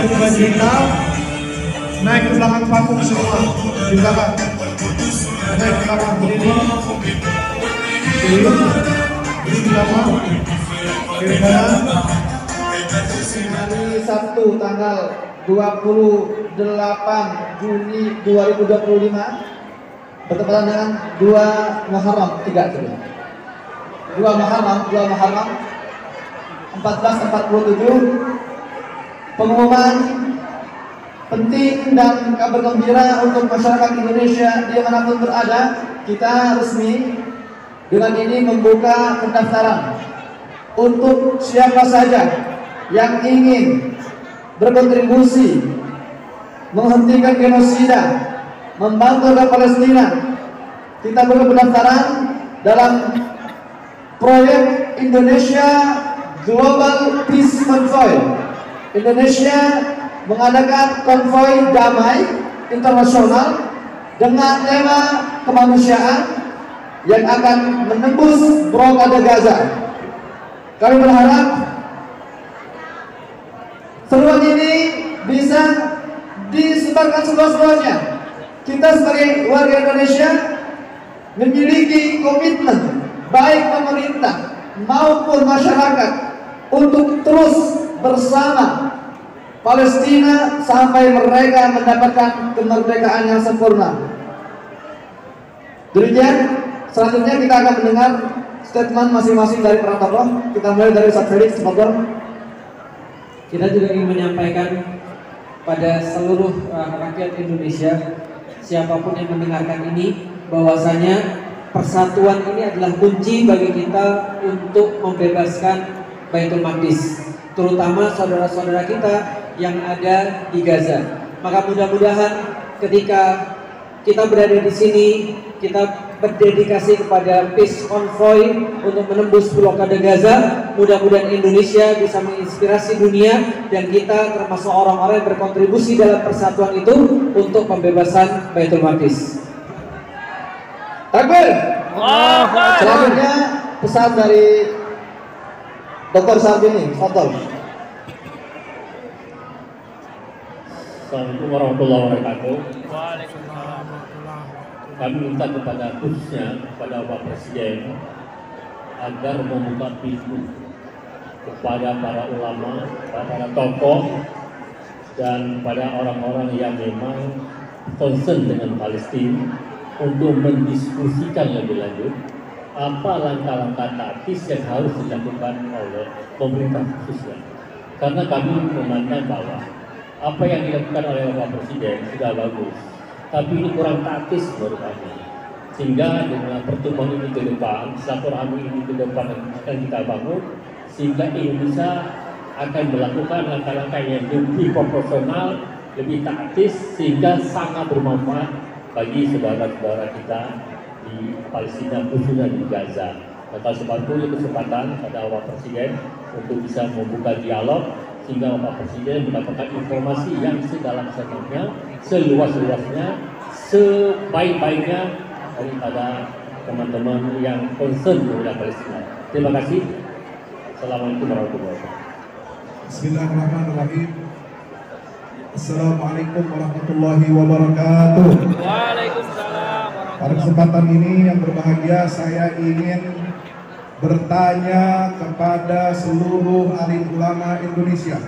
dari baju hitam naik ke belakang panggung semua, di belakang naik ke belakang berdiri di belakang kiri kanan. Hari Sabtu tanggal 28 Juni 2025 bertepatan dengan 2 Muharram 1447. Pengumuman penting dan kabar gembira untuk masyarakat Indonesia dimanapun berada. Kita resmi dengan ini membuka pendaftaran untuk siapa saja yang ingin berkontribusi menghentikan genosida, membantu rakyat Palestina. Kita buka pendaftaran dalam proyek Indonesia Global Peace Convoy. Indonesia mengadakan konvoi damai internasional dengan tema kemanusiaan yang akan menembus blokade Gaza. Kami berharap seruan ini bisa disebarkan seluas-luasnya. Kita sebagai warga Indonesia memiliki komitmen baik pemerintah maupun masyarakat untuk terus bersama Palestina sampai mereka mendapatkan kemerdekaan yang sempurna. Demikian, selanjutnya kita akan mendengar statement masing-masing dari para tokoh. Kita mulai dari Ustaz Felix Bogor. Kita juga ingin menyampaikan pada seluruh rakyat Indonesia, siapapun yang mendengarkan ini, bahwasanya persatuan ini adalah kunci bagi kita untuk membebaskan Baitul Maqdis, terutama saudara-saudara kita yang ada di Gaza. Maka mudah-mudahan ketika kita berada di sini, kita berdedikasi kepada peace convoy untuk menembus blokade Gaza. Mudah-mudahan Indonesia bisa menginspirasi dunia dan kita termasuk orang-orang yang berkontribusi dalam persatuan itu untuk pembebasan Baitul Maqdis. Takbir. Selanjutnya pesan dari Dr. Sarbini, Fadol. Assalamualaikum warahmatullahi wabarakatuh. Kami minta kepada khususnya kepada Bapak Presiden agar membuka pintu kepada para ulama, para tokoh, dan pada orang-orang yang memang concern dengan Palestina untuk mendiskusikan lebih lanjut apa langkah-langkah taktis yang harus dilakukan oleh pemerintah khususnya. Karena kami memandang bahwa apa yang dilakukan oleh Bapak Presiden sudah bagus, tapi ini kurang taktis menurut kami. Sehingga dengan pertemuan ini ke depan, silaturahmi ini ke depan akan kita bangun, sehingga Indonesia akan melakukan langkah-langkah yang lebih proporsional, lebih taktis, sehingga sangat bermanfaat bagi saudara-saudara kita di Palestina, khususnya di Gaza. Maka sebab itu kesempatan pada Bapak Presiden untuk bisa membuka dialog sehingga Bapak Presiden mendapatkan informasi yang sedalam-dalamnya, seluas-luasnya, sebaik-baiknya daripada teman-teman yang concern dengan Palestina. Terima kasih. Assalamualaikum warahmatullahi wabarakatuh. Bismillahirrahmanirrahim. Assalamualaikum warahmatullahi wabarakatuh. Waalaikumsalam. Pada kesempatan ini yang berbahagia, saya ingin bertanya kepada seluruh alim ulama Indonesia,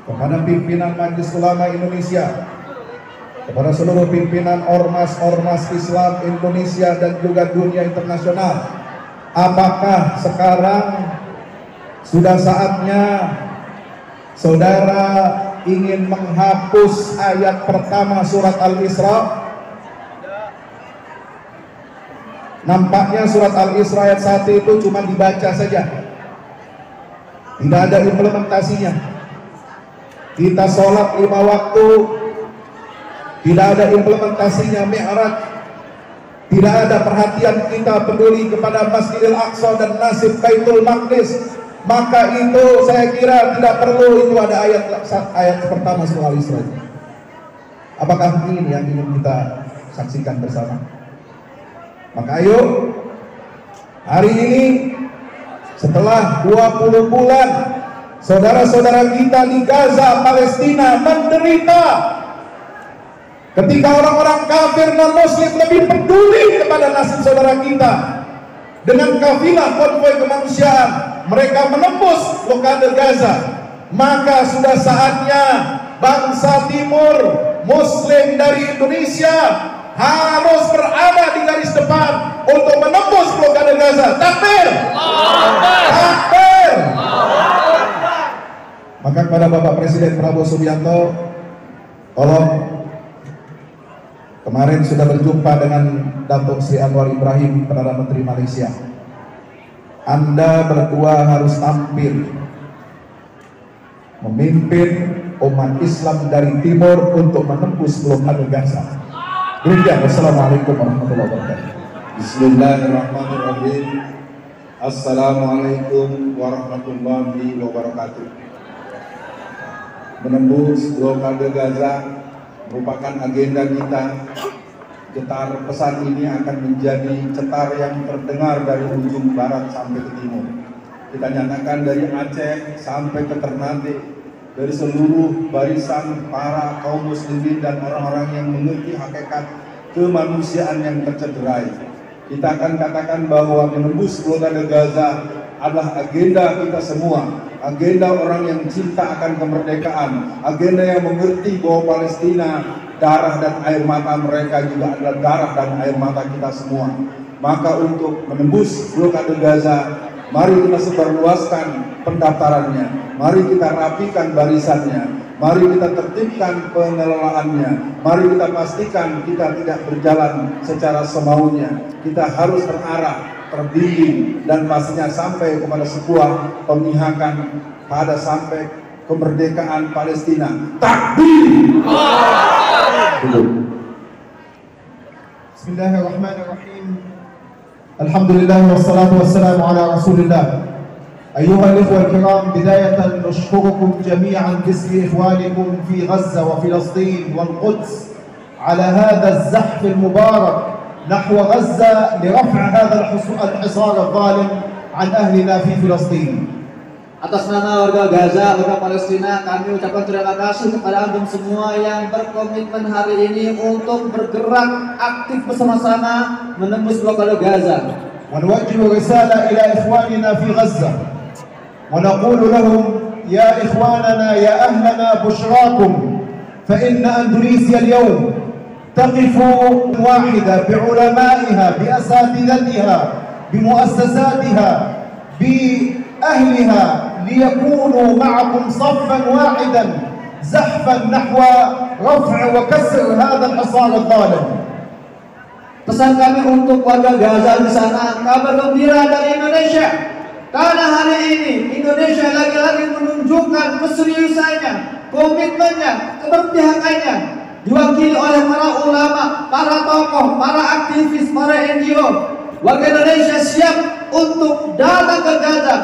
kepada pimpinan Majelis Ulama Indonesia, kepada seluruh pimpinan ormas-ormas Islam Indonesia dan juga dunia internasional. Apakah sekarang sudah saatnya saudara ingin menghapus ayat pertama surat Al-Isra? Nampaknya surat Al-Isra ayat 1 itu cuma dibaca saja, tidak ada implementasinya. Kita sholat 5 waktu, tidak ada implementasinya. Mi'raj, tidak ada perhatian kita peduli kepada Masjidil Aqsa dan nasib Baitul Maqdis. Maka itu saya kira tidak perlu itu ada ayat pertama surah Al-Isra. Apakah ini yang ingin kita saksikan bersama? Maka ayo hari ini setelah 20 bulan Saudara-saudara kita di Gaza, Palestina menderita ketika orang-orang kafir non-muslim lebih peduli kepada nasib saudara kita. Dengan kafilah konvoi kemanusiaan mereka menembus blokade Gaza. Maka sudah saatnya bangsa timur muslim dari Indonesia harus berada di garis depan untuk menembus blokade Gaza. Takbir! Takbir! Maka kepada Bapak Presiden Prabowo Subianto, tolong, kemarin sudah berjumpa dengan Datuk Sri Anwar Ibrahim, Perdana Menteri Malaysia. Anda berdua harus tampil memimpin umat Islam dari timur untuk menembus blokade Gaza. Demikian, wassalamualaikum warahmatullahi wabarakatuh. Bismillahirrahmanirrahim. Assalamualaikum warahmatullahi wabarakatuh. Menembus blokade Gaza merupakan agenda kita. Getar pesan ini akan menjadi cetar yang terdengar dari ujung barat sampai ke timur. Kita nyatakan dari Aceh sampai ke Ternate, dari seluruh barisan para kaum muslimin dan orang-orang yang mengerti hakikat kemanusiaan yang tercederai. Kita akan katakan bahwa menembus blokade Gaza adalah agenda kita semua, agenda orang yang cinta akan kemerdekaan, agenda yang mengerti bahwa Palestina, darah dan air mata mereka juga adalah darah dan air mata kita semua. Maka untuk menembus blokade Gaza, mari kita sebarluaskan pendaftarannya, mari kita rapikan barisannya, mari kita tertibkan pengelolaannya, mari kita pastikan kita tidak berjalan secara semaunya. Kita harus terarah, terbimbing, dan pastinya sampai kepada sebuah pemihakan pada sampai kemerdekaan Palestina. Takbir! Bismillahirrahmanirrahim. Alhamdulillah wassalatu wassalamu ala Rasulillah. أيها الإخوة الكرام، بداية نشكركم جميعا باسم إخوانكم في غزة وفلسطين والقدس على هذا الزحف المبارك نحو غزة لرفع هذا الحصار الظالم عن أهلنا في فلسطين. Atas nama warga Gaza, warga Palestina, kami ucapkan terima kasih kepada antum semua yang berkomitmen hari ini untuk bergerak aktif bersama-sama menembus blokade Gaza. ونوجه رسالة إلى إخواننا في غزة ونقول لهم يا إخواننا يا أهلنا بشراكم، فإن أندونيسيا اليوم تقف واحدة بعلمائها بأساتذتها بمؤسساتها بأهلها ليكونوا معكم صفا واحدا زحفا نحو رفع وكسر هذا الحصار الظالم. Pesan kami untuk warga Gaza di sana, kabar gembira dari Indonesia. Karena hari ini Indonesia lagi-lagi menunjukkan keseriusannya, komitmennya, keberpihakannya, diwakili oleh para ulama, para tokoh, para aktivis, para NGO. Warga Indonesia siap untuk datang ke Gaza,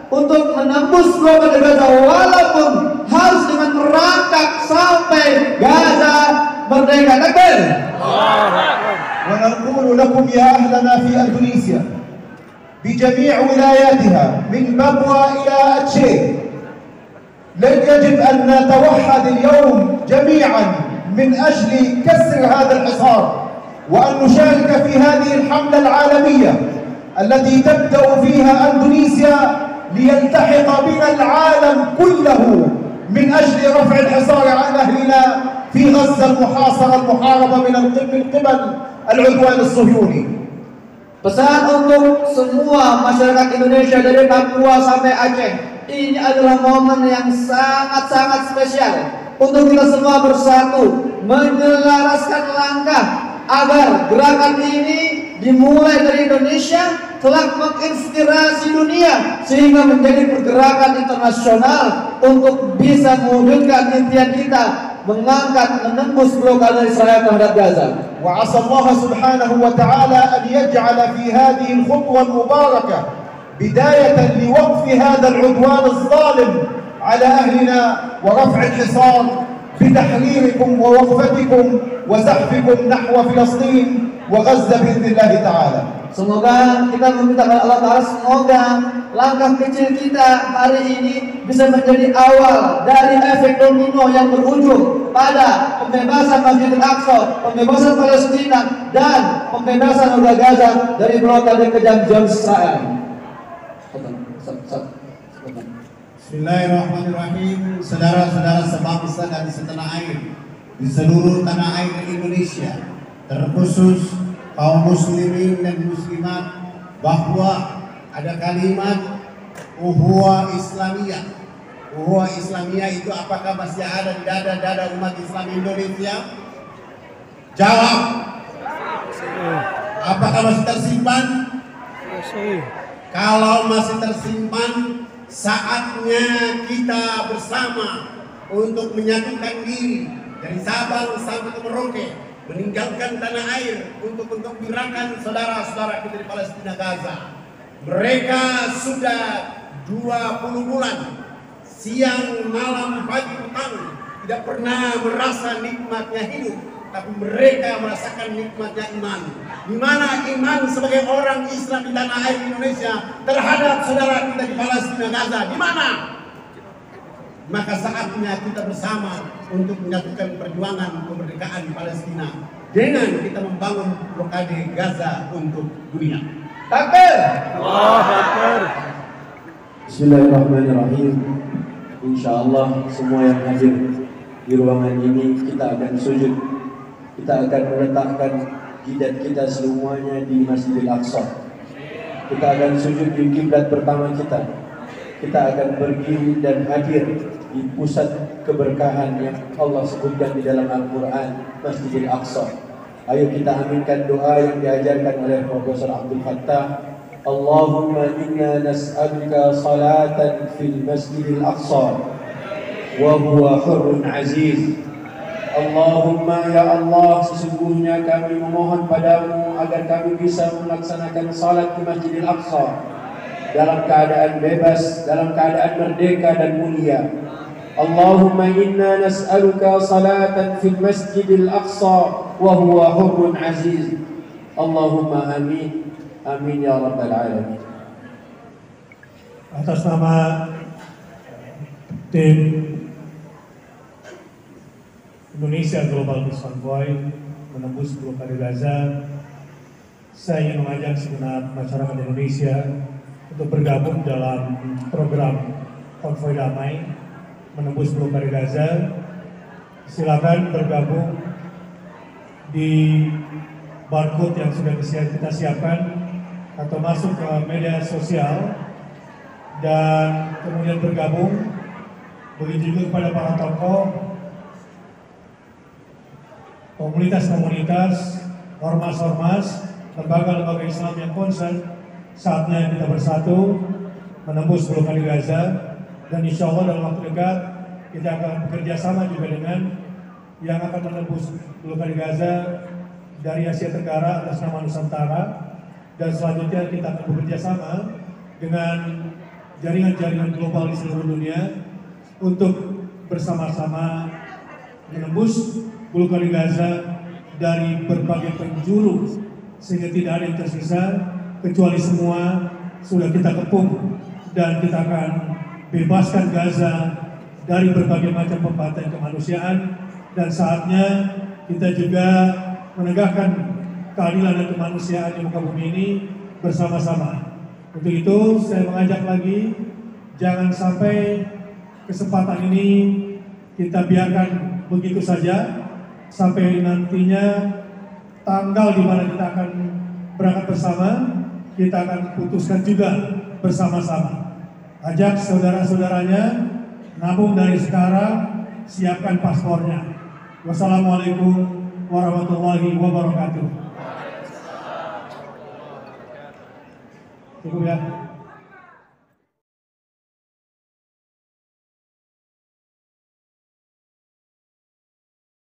untuk menembus blokade Gaza, walaupun harus dengan merangkak sampai Gaza merdeka. Takbir! ونقول لكم يا أهلنا في أندونيسيا بجميع ولاياتها من بابوا إلى أتشي، يجب أن نتوحد اليوم جميعا من أجل كسر هذا الحصار، وأن نشارك في هذه الحملة العالمية التي تبدأ فيها أندونيسيا ليلتحق بنا العالم كله من أجل رفع الحصار عن أهلنا في غزة المحاصرة المحاربة من قبل العدوان الصهيوني. Pesan untuk semua masyarakat Indonesia dari Papua sampai Aceh, ini adalah momen yang sangat-sangat spesial untuk kita semua bersatu menyelaraskan langkah agar gerakan ini dimulai dari Indonesia telah menginspirasi dunia sehingga menjadi pergerakan internasional untuk bisa mewujudkan impian kita mengangkat menembus blokade Israel terhadap Gaza. وعسى الله سبحانه وتعالى أن يجعل في هذه الخطوة المباركة بداية لوقف هذا العدوان الظالم على أهلنا ورفع الحصار بتحريركم ووقفتكم وزحفكم نحو فلسطين wa Gaza bi'idznillah ta'ala. Semoga kita meminta kepada Allah Ta'ala, semoga langkah kecil kita hari ini bisa menjadi awal dari efek domino yang berujung pada pembebasan Masjidil Aqsa, pembebasan Palestina, dan pembebasan warga Gaza dari blokade kejam Israel. Bismillahirrahmanirrahim. Saudara-saudara sebangsa dan setanah air di seluruh tanah air Indonesia, terkhusus kaum muslimin dan muslimat, bahwa ada kalimat uhuwah Islamiyah. Uhuwah Islamiyah itu apakah masih ada di dada-dada umat Islam Indonesia? Jawab. Apakah masih tersimpan? Kalau masih tersimpan, saatnya kita bersama untuk menyatukan diri dari Sabang sampai ke Merauke, meninggalkan tanah air untuk menggembirakan saudara-saudara kita di Palestina Gaza. Mereka sudah 20 bulan siang malam pagi petang tidak pernah merasa nikmatnya hidup, tapi mereka merasakan nikmatnya iman. Di mana iman sebagai orang Islam di tanah air Indonesia terhadap saudara kita di Palestina Gaza? Di mana? Maka saatnya kita bersama untuk menyatukan perjuangan kemerdekaan Palestina dengan kita membangun blokade Gaza untuk dunia. Takbir. Allahu Akbar. Bismillahirrahmanirrahim. Insyaallah semua yang hadir di ruangan ini kita akan sujud. Kita akan meletakkan jidat kita semuanya di Masjidil Aqsa. Kita akan sujud di kiblat pertama kita. Kita akan pergi dan hadir di pusat keberkahan yang Allah sebutkan di dalam Al-Quran, Masjidil Aqsa. Ayo kita aminkan doa yang diajarkan oleh Profesor Abdul Fattah. Allahumma inna nas'aluka salatan fil Masjidil Aqsa wa huwa hurrun aziz. Allahumma ya Allah, sesungguhnya kami memohon padamu agar kami bisa melaksanakan salat di Masjidil Aqsa dalam keadaan bebas, dalam keadaan merdeka dan mulia. Allahumma inna nas'aluka salatan fil Masjidil Aqsa wa huwa hurrun aziz. Allahumma amin. Amin ya rabbal alamin. Atas nama tim Indonesia Global Peace Convoy menembus blokade Gaza, saya ingin mengajak segenap masyarakat Indonesia untuk bergabung dalam program konvoi damai menembus blokade Gaza. Silakan bergabung di barcode yang sudah kita siapkan atau masuk ke media sosial dan kemudian bergabung. Begitu juga kepada para tokoh, komunitas-komunitas, ormas-ormas, lembaga-lembaga Islam yang concern. Saatnya kita bersatu menembus blokade Gaza, dan insya Allah dalam waktu dekat kita akan bekerja sama juga dengan yang akan menembus blokade Gaza dari Asia Tenggara atas nama Nusantara, dan selanjutnya kita akan bekerja sama dengan jaringan-jaringan global di seluruh dunia untuk bersama-sama menembus blokade Gaza dari berbagai penjuru sehingga tidak ada yang tersisa, kecuali semua sudah kita kepung, dan kita akan bebaskan Gaza dari berbagai macam pembantaian kemanusiaan. Dan saatnya kita juga menegakkan keadilan dan kemanusiaan di muka bumi ini bersama-sama. Untuk itu saya mengajak lagi, jangan sampai kesempatan ini kita biarkan begitu saja sampai nantinya tanggal di mana kita akan berangkat bersama, kita akan putuskan juga bersama-sama. Ajak saudara-saudaranya nabung dari sekarang, siapkan paspornya. Wassalamualaikum warahmatullahi wabarakatuh. Cukup ya.